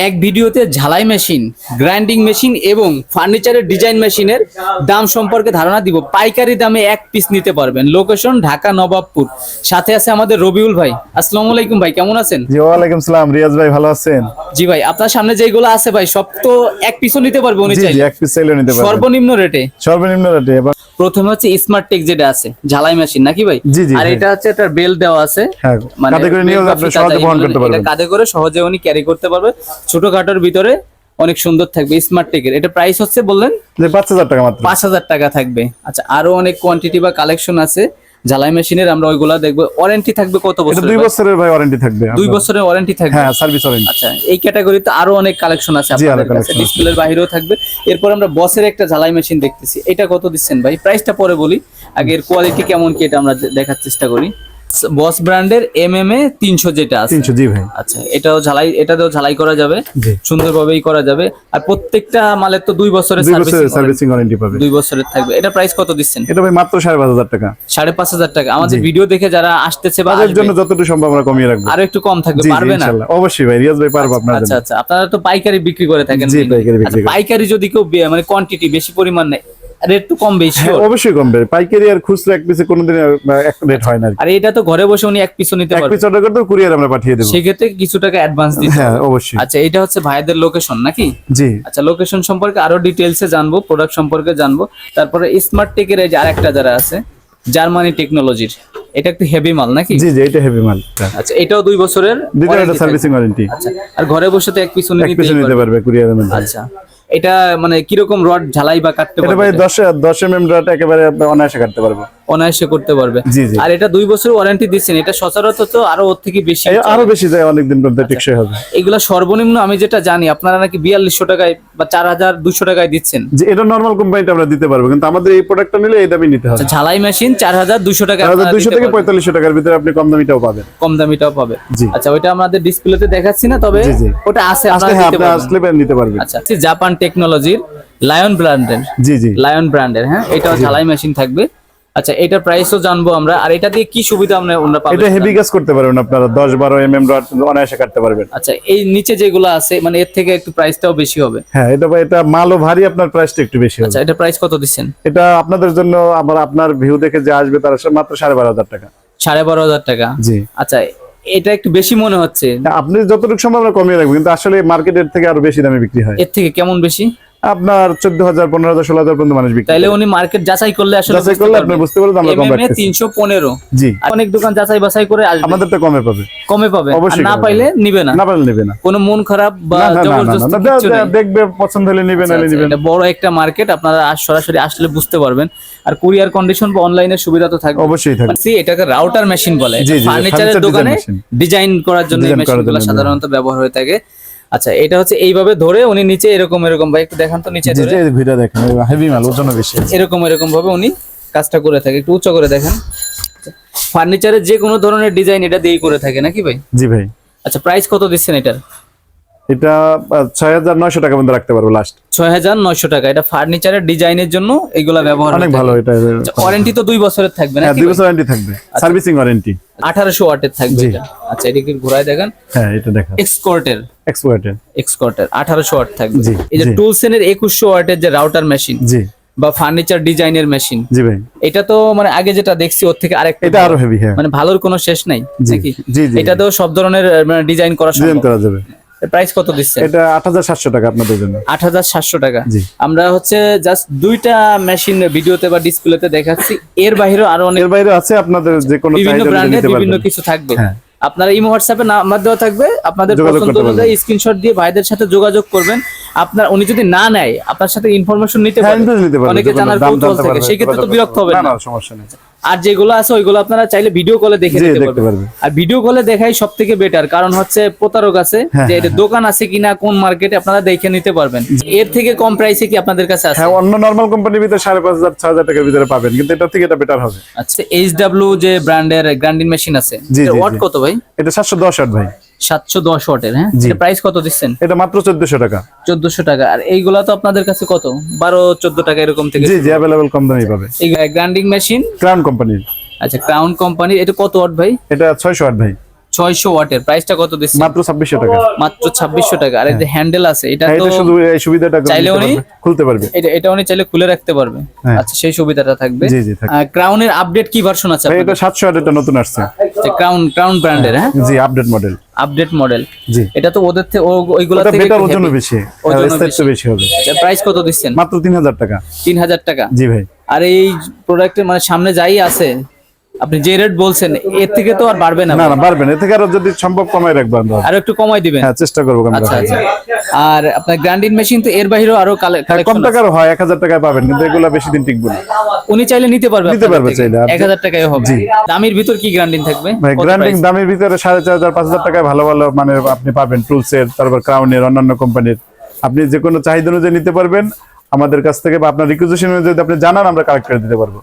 এক ভিডিওতে ঝালাই মেশিন, গ্রাইন্ডিং মেশিন এবং ফার্নিচারের ডিজাইন মেশিনের দাম সম্পর্কে ধারণা দিব। পাইকারি দামে এক পিস নিতে পারবেন। লোকেশন ঢাকা নবাবপুর। সাথে আছে আমাদের রবিউল ভাই। আসসালামু আলাইকুম ভাই, কেমন আছেন? জি ওয়ালাইকুম সালাম। রিয়াজ ভাই ভালো আছেন? জি ভাই, আপনার সামনে যেগুলো আছে ভাই সব তো এক পিসও নিতে পারবে উনি জি জি চাইলে, এক পিস চাইলে নিতে পারবেন সর্বনিম্ন রেটে। সর্বনিম্ন রেটে। এবার প্রথমে হচ্ছে স্মার্ট টেক যেটা আছে ঝালাই মেশিন নাকি ভাই? জি, জি, আর হ্যাঁ। এটা হচ্ছে একটা বেল দেওয়া আছে, হ্যাঁ, কাঁধে করে নিয়েও belt বা আপনি ফিতা সহজে যাই বহন বলেন, করতে পারবেন। এটা কাঁধে করে সহজে উনি ক্যারি করতে পারবে। ছোটখাটোর ভিতরে অনেক সুন্দর থাকবে স্মার্ট টেকের। এটা প্রাইস হচ্ছে বললেন যে 5,000 টাকা মাত্র। 5,000 টাকা থাকবে। আচ্ছা, আরো অনেক কোয়ান্টিটি বা কালেকশন আছে ঝালাই মেশিনের, আমরা ওইগুলা দেখবো। ওয়ারেন্টি থাকবে কত এটা বছর? 2 বছরের ভাই ওয়ারেন্টি থাকবে। 2 বছরের ওয়ারেন্টি থাকবে। হ্যাঁ, সার্ভিস ওয়ারেন্টি। আচ্ছা, এই ক্যাটাগরিতে আরো অনেক কালেকশন আছে জি, আপনাদের আরো কাছে, collection ডিসপ্লের বাইরেও থাকবে। এরপর আমরা বসের একটা ঝালাই মেশিন দেখতেছি, এটা কত দিচ্ছেন ভাই? প্রাইসটা পরে বলি, আগে এর কোয়ালিটি কেমন কি এটা আমরা দেখার চেষ্টা করি। বস ব্র্যান্ডের MMA 300 যেটা আছে। 300 জি ভাই। আচ্ছা, এটাতেও ঝালাই করা যাবে, জি। সুন্দরভাবেই করা যাবে। আর প্রত্যেকটা মালের তো 2 বছরের 2 বছরের সার্ভিসিং সার্ভিসিং ওয়ারেন্টি পাবে। 2 বছরের থাকবে। এটা প্রাইস কত দিচ্ছেন? এটা ভাই মাত্র 5,500 টাকা। 5,500 টাকা। আমাদের জি। ভিডিও দেখে যারা আসতেছে বা তাদের আসবে, জন্য যতটুকু সম্ভব আমরা কমিয়ে রাখবো। আরো একটু কম থাকবে, জি জি পারবে না? ইনশাআল্লাহ অবশ্যই ভাই, রিয়াজ ভাই পারবো আপনার আচ্ছা জন্য। আচ্ছা, আপনারা তো পাইকারি বিক্রি করে থাকেন। জি, পাইকারি বিক্রি আচ্ছা, করি। পাইকারি যদি কেউ মানে কোয়ান্টিটি বেশি পরিমাণ নেয়, রেট তো কম বেশি। হ্যাঁ, অবশ্যই কমবে। পাইকারি আর খুচরা এক পিসে কোনোদিন এক রেট হয় না আর কি। আর এটা তো ঘরে বসে উনি এক পিসও নিতে এক পারবে, পিস অর্ডার করতে কুরিয়ার আমরা পাঠিয়ে দেব। সেক্ষেত্রে কিছু টাকা অ্যাডভান্স দিতে হ্যাঁ হবে। অবশ্যই। আচ্ছা, এটা হচ্ছে ভাইদের লোকেশন নাকি? জি আচ্ছা, লোকেশন সম্পর্কে আরো ডিটেইলসে জানবো, প্রোডাক্ট সম্পর্কে জানবো। তারপরে স্মার্ট টেকের এই যে আরেকটা যারা আছে জার্মানি টেকনোলজির, এটা একটু হেভি মাল নাকি? জি জি এটা হেভি মাল। আচ্ছা, এটাও 2 বছরের দ্বিতীয় warranty থাকবে। Servicing warranty. আচ্ছা, আর ঘরে বসে তো এক পিস উনি এক পিস নিতে পারবে কুরিয়ারের মধ্যে। আচ্ছা, এটা মানে কিরকম রড ঝালাই বা কাটতে এটা পারবে? ভাই 10 mm রড একেবারে অনায়াসে কাটতে পারবো। অনায়াসে করতে পারবে। জি, জি। আর এটা 2 বছরের ওয়ারেন্টি দিচ্ছেন, এটা সচরাচর তো আরো ওর থেকে বেশি আরো বেশি যায়, অনেকদিন পর্যন্ত টেকসই হবে। এগুলা সর্বনিম্ন আমি যেটা জানি আপনারা নাকি 4200 টাকায় বা 4200 টাকায় দিচ্ছেন। যে এটা নরমাল কোম্পানিটা আমরা দিতে পারবো, কিন্তু আমাদের এই প্রোডাক্টটা নিলে এই দামই নিতে হবে। আচ্ছা, ঝালাই মেশিন 4200 টাকা, 200 থেকে 4500 টাকার ভিতরে আপনি কম দামিটাও পাবেন। কম দামিটাও পাবে। জি। আচ্ছা, ওইটা আমাদের ডিসপ্লেতে দেখাচ্ছি না, তবে জি, জি। ওটা আছে, আসলে আপনারা হ্যাঁ, নিতে আপনি পারবেন। আসলে নিতে পারবেন। আচ্ছা, জাপান টেকনোলজির লায়ন ব্র্যান্ডের, জি জি লায়ন ব্র্যান্ডের, হ্যাঁ, এটাও ঝালাই মেশিন থাকবে। আচ্ছা, এটার প্রাইসও জানবো আমরা। আর এটা দিয়ে কি সুবিধা আমরা পাবো? এটা হেভি কাজ করতে পারবেন আপনারা, 10-12 mm রড অনায়াসে কাটতে পারবেন। আচ্ছা, এই নিচে যেগুলো আছে মানে এর থেকে একটু প্রাইসটাও বেশি হবে। হ্যাঁ, এটা মালও ভারী, আপনার প্রাইসটা একটু বেশি হবে। আচ্ছা, এটা প্রাইস কত দিচ্ছেন? এটা আপনাদের জন্য আপনার ভিউ দেখে যে আসবে তার মাত্র 12,500 টাকা। 12,500 টাকা। জি। আচ্ছা, এটা একটু বেশি মনে হচ্ছে। আপনি যতটুকু সম্ভব আমরা কমিয়ে রাখবো, কিন্তু আসলে মার্কেটের থেকে আরো বেশি দামে বিক্রি হয়। এর থেকে কেমন বেশি? আপনার 14,000, 15,000, 16,000 পর্যন্ত মানুষ বিক্রি তাইলে করে। উনি মার্কেট যাচাই করলে আসলে যাচাই করলে আপনি বুঝতে পারবেন আমরা কম MMA রাখতেছি। 315। জি। অনেক দোকান যাচাই বাছাই করে আসবে, আমাদেরটা কমে পাবে। কমে পাবে। আর অবশ্যই না কমে পাইলে নিবে না, না পারলে নেবে না। কোনো মন খারাপ বা না, না, না, না, জবরদস্তি না, কিচ্ছু নাই। দেখবে পছন্দ হলে নিবে, আচ্ছা, নাহলে আচ্ছা, নিবেন। এটা বড় একটা মার্কেট, আপনারা সরাসরি আসলে বুঝতে পারবেন। আর কুরিয়ার কন্ডিশন বা অনলাইনের সুবিধা তো থাকবে। অবশ্যই থাকবে। মানে এটাকে রাউটার মেশিন বলে। জি, জি, ফার্নিচারের furniture দোকানে design machine। ডিজাইন করার জন্য এই Design করার মেশিনগুলো জন্য, সাধারণত ব্যবহার হয়ে থাকে। আচ্ছা, এটা হচ্ছে এইভাবে ধরে উনি নিচে এরকম ভাই একটু দেখান তো, নিচে জি ধরে জি ভিডিও দেখেন, হেভি মাল, ওজন বেশি। এরকম ভাবে উনি কাজটা করে থাকে। একটু উচ্চ করে দেখেন। ফার্নিচারের যে কোনো ধরনের ডিজাইন এটা দিয়েই করে থাকে নাকি ভাই? জি ভাই। আচ্ছা, প্রাইস কত দিচ্ছেন এটার? এটা 6,900 টাকা পর্যন্ত রাখতে পারবো লাস্ট। 6,900 টাকা। এটা ফার্নিচারের ডিজাইনের জন্য এগুলা ব্যবহার অনেক ভালো। এটা ওয়ারেন্টি তো 2 বছরের থাকবে হ্যাঁ, নাকি? 2 বছর ওয়ারেন্টি থাকবে, সার্ভিসিং ওয়ারেন্টি। 1800 ওয়াটের থাকবে জি। এটা। আচ্ছা, এটাকে ঘুরায় দেখেন। হ্যাঁ, এটা দেখা এক্সকর্টের এক্সপোর্টের। 1800 ওয়াট থাকবে। জি, এই যে জি। টুলসেনের 2100 ওয়াটের যে রাউটার মেশিন জি বা ফার্নিচার ডিজাইনের মেশিন, জি ভাই। এটা তো মানে আগে যেটা দেখছি ওর থেকে আরেকটা এটা আরো হেভি। হ্যাঁ, মানে ভালোর কোনো শেষ নাই জি, নাকি? জি, জি। এটাতেও সব ধরনের ডিজাইন করা ডিজাইন সম্ভব। করা যাবে। প্রাইস কত দিচ্ছেন? এটা 8,700 টাকা আপনাদের জন্য। 8,700 টাকা। জি। আমরা হচ্ছে জাস্ট 2টা মেশিন ভিডিওতে বা ডিসপ্লেতে দেখাচ্ছি, এর বাইরেও আরো অনেক এর বাইরে আছে আপনাদের যে কোনো বিভিন্ন চাহিদা ব্র্যান্ডের নিতে বিভিন্ন পারবেন। কিছু থাকবে। হ্যাঁ। আপনারা ইমো হোয়াটসঅ্যাপে নাম্বার দেওয়া থাকবে, আপনাদের যোগাযোগ পছন্দ করতে অনুযায়ী পারবেন। স্ক্রিনশট দিয়ে ভাইদের সাথে যোগাযোগ করবেন। আপনার উনি যদি না নেয়, আপনার সাথে ইনফরমেশন নিতে হ্যাঁ, পারবেন। নিতে পারবেন। অনেকে জানার দাম কৌতূহল জানতে থাকে, পারবেন, সেই ক্ষেত্রে তো যোগাযোগ বিরক্ত করতে হবেন পারবেন। না। না, সমস্যা নেই। আর যেগুলো আছে ওইগুলো আপনারা চাইলে ভিডিও কলে দেখে জি, নিতে দেখতে পারবেন। পারবেন। আর ভিডিও কলে দেখাই সব থেকে বেটার, কারণ হচ্ছে প্রতারক আছে হ্যাঁ, যে এটা দোকান আছে কিনা, কোন মার্কেটে, আপনারা দেখে নিতে পারবেন। এর থেকে কম প্রাইসে কি আপনাদের কাছে আছে? হ্যাঁ, অন্য নরমাল কোম্পানির ভিতরে 5,500, 6,000 টাকার ভিতরে পাবেন, কিন্তু এটা থেকে এটা বেটার হবে। আচ্ছা, HW যে ব্র্যান্ডের গ্রাইন্ডিং মেশিন আছে, জি, জি, ওয়াট জি। কত ভাই? এটা 710 ওয়াট ভাই। 710 ওয়াটের। হ্যাঁ, জি। এটা প্রাইস কত দিচ্ছেন? এটা মাত্র 1,400 টাকা। 1400 টাকা। আর এইগুলা তো আপনাদের কাছে কত 12-14 টাকা এরকম থেকে? জি জি অ্যাভেলেবল, কম দামে পাবে। এই গ্রাইন্ডিং মেশিন, ক্রাউন কোম্পানির। আচ্ছা, ক্রাউন কোম্পানির। এটা কত ওয়াট ভাই? এটা 600 ওয়াট ভাই। 600 ওয়াটের, প্রাইসটা কত দিচ্ছেন? মাত্র 2600 টাকা। মাত্র 2600 টাকা। আর এই যে হ্যান্ডেল আছে, এটা হ্যাঁ, তো এটা শুধু এই সুবিধাটা চাইলে উনি খুলতে পারবে। এটা উনি চাইলে খুলে রাখতে পারবে। হ্যাঁ। আচ্ছা, সেই সুবিধাটা থাকবে। জি জি থাকবে। ক্রাউনের আপডেট কি ভার্সন আছে ভাই আপনাদের? এটা 700 এটা নতুন আসছে। ক্রাউন ব্র্যান্ডের, হ্যাঁ, জি আপডেট মডেল। Update model. জি এটা তো ওদের থেকে ওইগুলা ওটা থেকে বেটার, একটু ওজন heavy। বেশি, ওজনও স্থায়িত্ব বেশি হবে। প্রাইস কত দিচ্ছেন? মাত্র 3000 টাকা। 3000 টাকা। জি ভাই। আর এই প্রোডাক্টের মানে সামনে যাই আছে, আপনি যে রেট বলছেন এর থেকে তো আর বাড়বে না না না বাড়বে না, এর থেকে আরো যদি সম্ভব কমাই রাখবো আমরা। আর একটু কমাই দিবেন? হ্যাঁ চেষ্টা করবো আমরা। আচ্ছা আচ্ছা। আর আপনার গ্রাইন্ডিং মেশিন তো এর বাইরেও আরো হ্যাঁ, কম কালেকশন টাকার হয় 1000 টাকায় পাবেন, কিন্তু এগুলো বেশি দিন টিকবে না। উনি চাইলে নিতে পারবে, নিতে পারবে চাইলে। 1000 টাকায় হবে। দামির ভিতর কি গ্রাইন্ডিং থাকবে? ভাই কত গ্রাইন্ডিং price? দামের ভিতরে 4500 5000 টাকায় ভালো ভালো মানে আপনি পাবেন টুলসের, তারপর ক্রাউনের, অন্যান্য কোম্পানির। আপনি যে কোনো চাহিদা অনুযায়ী নিতে পারবেন আমাদের কাছ থেকে, বা আপনার রিকোয়েস্ট অনুযায়ী যদি আপনি জানান আমরা কালেক্ট করে দিতে পারবো।